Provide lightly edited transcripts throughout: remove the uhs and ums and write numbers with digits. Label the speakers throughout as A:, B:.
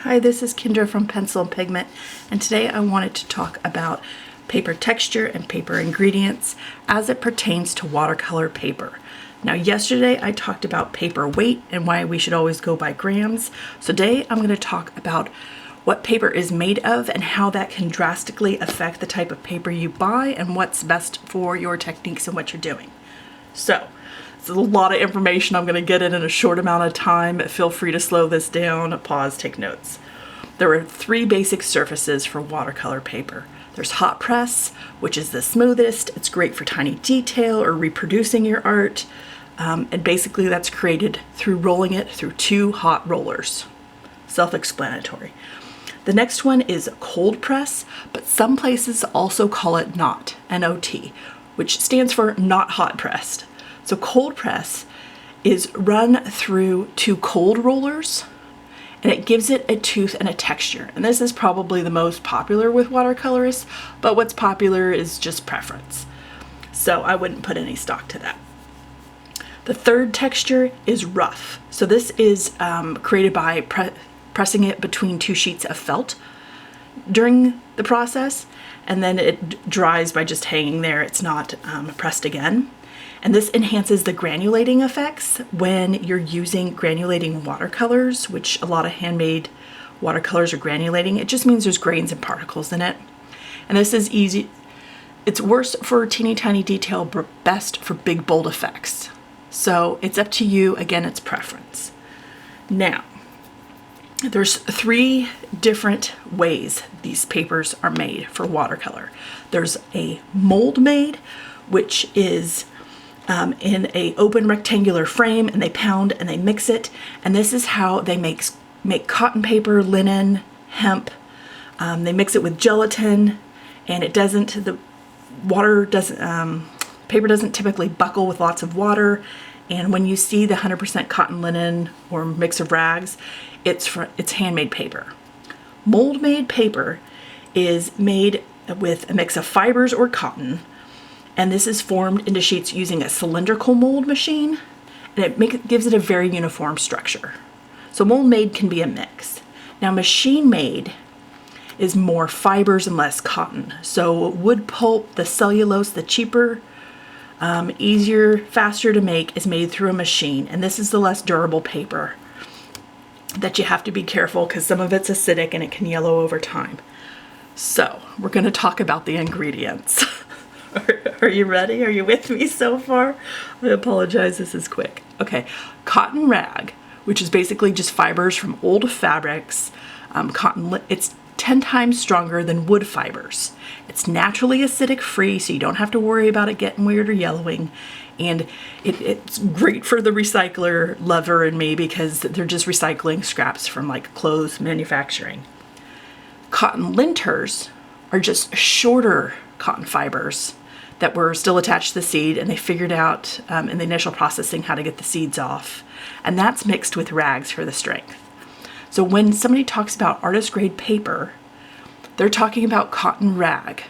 A: Hi, this is Kendra from Pencil and Pigment, and today I wanted to talk about paper texture and paper ingredients as it pertains to watercolor paper. Now, yesterday I talked about paper weight and why we should always go by grams. So today I'm going to talk about what paper is made of and how that can drastically affect the type of paper you buy and what's best for your techniques and what you're doing. So, it's a lot of information I'm going to get in a short amount of time. Feel free to slow this down, pause, take notes. There are three basic surfaces for watercolor paper. There's hot press, which is the smoothest. It's great for tiny detail or reproducing your art. And basically that's created through rolling it through two hot rollers. Self-explanatory. The next one is cold press, but some places also call it NOT, N-O-T, which stands for not hot pressed. So cold press is run through two cold rollers, and it gives it a tooth and a texture. And this is probably the most popular with watercolorists, but what's popular is just preference. So I wouldn't put any stock to that. The third texture is rough. So this is created by pressing it between two sheets of felt during the process, and then it dries by just hanging there. It's not pressed again. And this enhances the granulating effects when you're using granulating watercolors, which a lot of handmade watercolors are granulating. It just means there's grains and particles in it. And this is easy. It's worse for teeny tiny detail, but best for big bold effects. So it's up to you. Again, it's preference. Now, there's three different ways these papers are made for watercolor. There's a mold made, which is in a open rectangular frame, and they pound and they mix it, and this is how they make cotton paper, linen, hemp. They mix it with gelatin, and the paper doesn't typically buckle with lots of water. And when you see the 100% cotton, linen, or mix of rags, it's handmade paper. Mold made paper is made with a mix of fibers or cotton, and this is formed into sheets using a cylindrical mold machine, and it gives it a very uniform structure. So mold made can be a mix. Now machine made is more fibers and less cotton. So wood pulp, the cellulose, the cheaper, easier, faster to make, is made through a machine, and this is the less durable paper that you have to be careful because some of it's acidic and it can yellow over time. So we're going to talk about the ingredients. Are you ready? Are you with me so far? I apologize, this is quick. Okay, cotton rag, which is basically just fibers from old fabrics. It's 10 times stronger than wood fibers. It's naturally acidic free, so you don't have to worry about it getting weird or yellowing. And it's great for the recycler lover and me because they're just recycling scraps from like clothes manufacturing. Cotton linters are just shorter cotton fibers that were still attached to the seed, and they figured out in the initial processing how to get the seeds off. And that's mixed with rags for the strength. So when somebody talks about artist grade paper, they're talking about cotton rag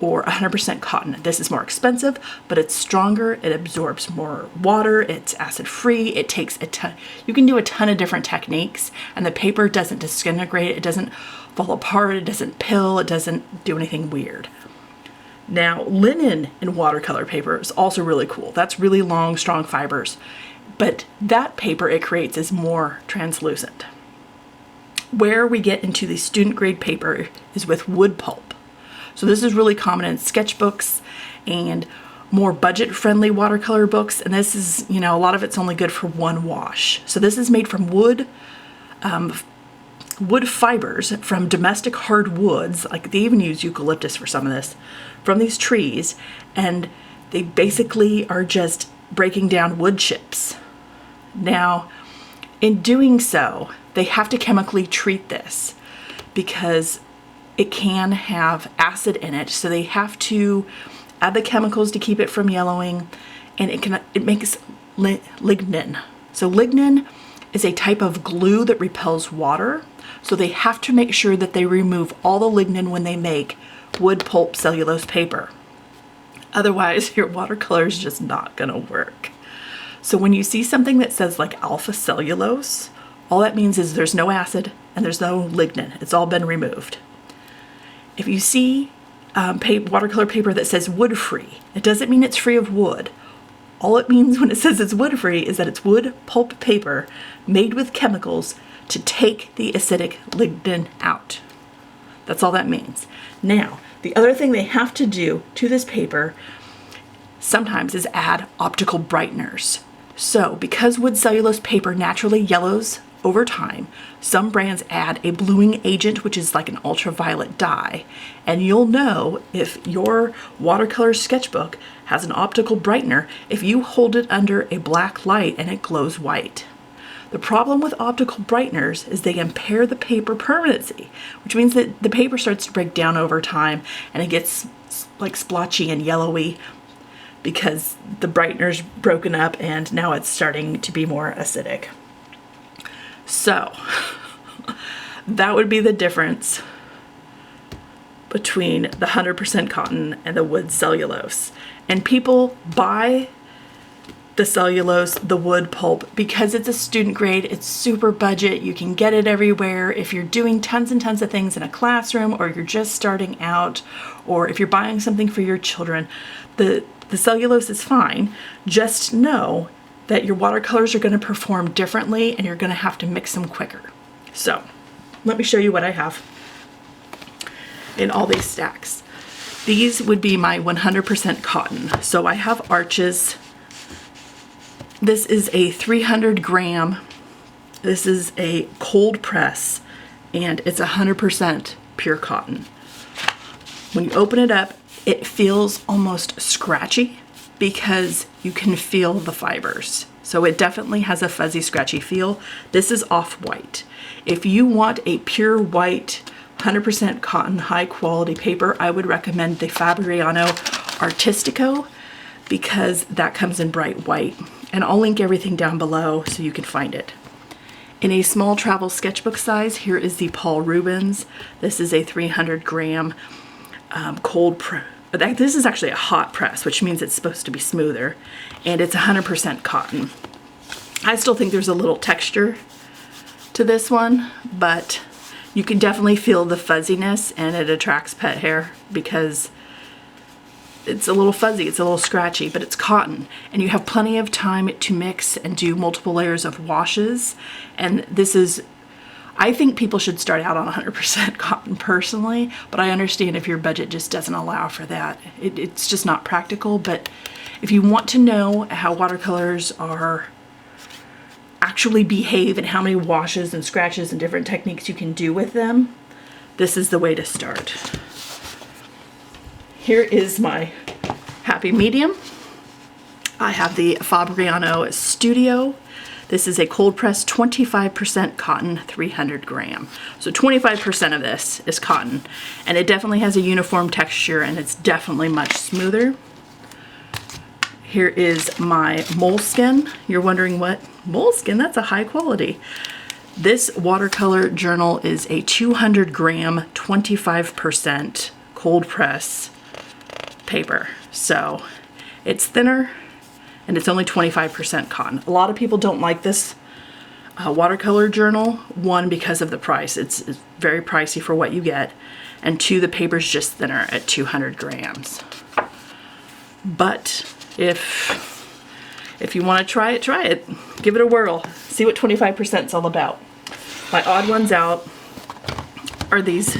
A: or 100% cotton. This is more expensive, but it's stronger, it absorbs more water, it's acid free, it takes a ton. You can do a ton of different techniques, and the paper doesn't disintegrate, it doesn't fall apart, it doesn't pill, it doesn't do anything weird. Now, linen in watercolor paper is also really cool. That's really long, strong fibers, but that paper it creates is more translucent. Where we get into the student grade paper is with wood pulp. So this is really common in sketchbooks and more budget-friendly watercolor books, and this is, a lot of it's only good for one wash. So this is made from wood fibers from domestic hardwoods, like they even use eucalyptus for some of this, from these trees, and they basically are just breaking down wood chips. Now, in doing so, they have to chemically treat this because it can have acid in it, so they have to add the chemicals to keep it from yellowing, and it makes lignin. So lignin is a type of glue that repels water, so they have to make sure that they remove all the lignin when they make wood pulp cellulose paper. Otherwise, your watercolor is just not gonna work. So when you see something that says like alpha cellulose, all that means is there's no acid, and there's no lignin. It's all been removed. If you see watercolor paper that says wood-free, it doesn't mean it's free of wood. All it means when it says it's wood-free is that it's wood pulp paper made with chemicals to take the acidic lignin out. That's all that means. Now, the other thing they have to do to this paper sometimes is add optical brighteners. So, because wood cellulose paper naturally yellows over time, some brands add a bluing agent, which is like an ultraviolet dye. And you'll know if your watercolor sketchbook has an optical brightener if you hold it under a black light and it glows white. The problem with optical brighteners is they impair the paper permanency, which means that the paper starts to break down over time and it gets like splotchy and yellowy because the brightener's broken up and now it's starting to be more acidic. So that would be the difference between the 100% cotton and the wood cellulose. And people buy the cellulose, the wood pulp, because it's a student grade, it's super budget, you can get it everywhere. If you're doing tons and tons of things in a classroom, or you're just starting out, or if you're buying something for your children, the cellulose is fine. Just know that your watercolors are going to perform differently and you're going to have to mix them quicker. So let me show you what I have in all these stacks. These would be my 100% cotton. So I have Arches. This is a 300 gram. This is a cold press and it's 100% pure cotton. When you open it up, it feels almost scratchy because you can feel the fibers. So it definitely has a fuzzy, scratchy feel. This is off-white. If you want a pure white, 100% cotton, high quality paper, I would recommend the Fabriano Artistico because that comes in bright white. And I'll link everything down below so you can find it. In a small travel sketchbook size, here is the Paul Rubens. This is a 300 gram cold press. This is actually a hot press, which means it's supposed to be smoother, and it's 100% cotton. I still think there's a little texture to this one, but you can definitely feel the fuzziness, and it attracts pet hair because it's a little fuzzy, it's a little scratchy, but it's cotton, and you have plenty of time to mix and do multiple layers of washes. And this is, I think people should start out on 100% cotton personally, but I understand if your budget just doesn't allow for that. It's just not practical. But if you want to know how watercolors are actually behave and how many washes and scratches and different techniques you can do with them, this is the way to start. Here is my happy medium. I have the Fabriano Studio. This is a cold press 25% cotton, 300 gram. So 25% of this is cotton, and it definitely has a uniform texture and it's definitely much smoother. Here is my Moleskin. You're wondering what? Moleskin, that's a high quality. This watercolor journal is a 200 gram, 25% cold press paper. So it's thinner and it's only 25% cotton. A lot of people don't like this watercolor journal. One, because of the price. It's very pricey for what you get. And two, the paper's just thinner at 200 grams. But if you want to try it. Give it a whirl. See what 25% is all about. My odd ones out are these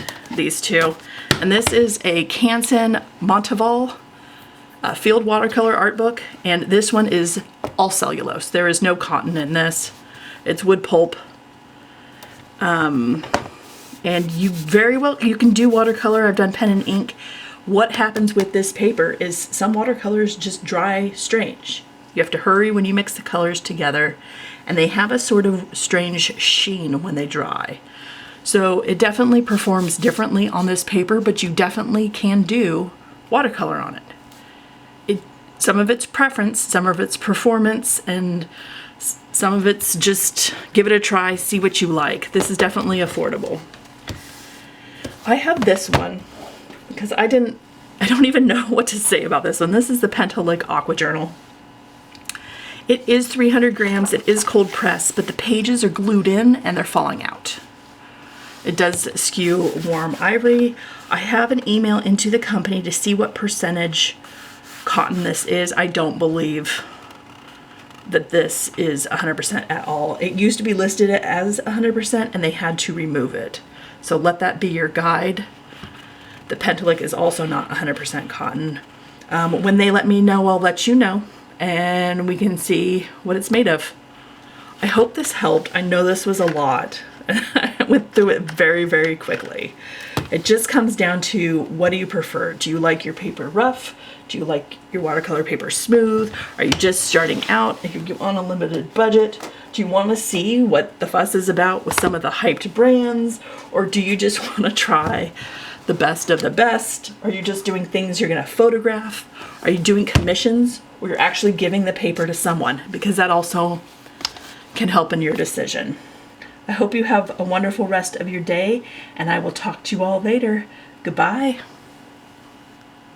A: two. And this is a Canson Monteval field watercolor art book, and this one is all cellulose. There is no cotton in this. It's wood pulp. And you can do watercolor. I've done pen and ink. What happens with this paper is some watercolors just dry strange. You have to hurry when you mix the colors together, and they have a sort of strange sheen when they dry. So it definitely performs differently on this paper, but you definitely can do watercolor on it. Some of it's preference, some of it's performance, and some of it's just give it a try, see what you like. This is definitely affordable. I have this one because I don't even know what to say about this one. This is the Pentalic Aqua Journal. It is 300 grams, it is cold press, but the pages are glued in and they're falling out. It does skew warm ivory. I have an email into the company to see what percentage cotton this is. I don't believe that this is 100% at all. It used to be listed as 100% and they had to remove it. So let that be your guide. The Pentalic is also not 100% cotton. When they let me know, I'll let you know and we can see what it's made of. I hope this helped. I know this was a lot. I went through it very, very quickly. It just comes down to, what do you prefer? Do you like your paper rough? Do you like your watercolor paper smooth? Are you just starting out? Are you on a limited budget? Do you want to see what the fuss is about with some of the hyped brands? Or do you just want to try the best of the best? Are you just doing things you're going to photograph? Are you doing commissions where you're actually giving the paper to someone? Because that also can help in your decision. I hope you have a wonderful rest of your day, and I will talk to you all later. Goodbye.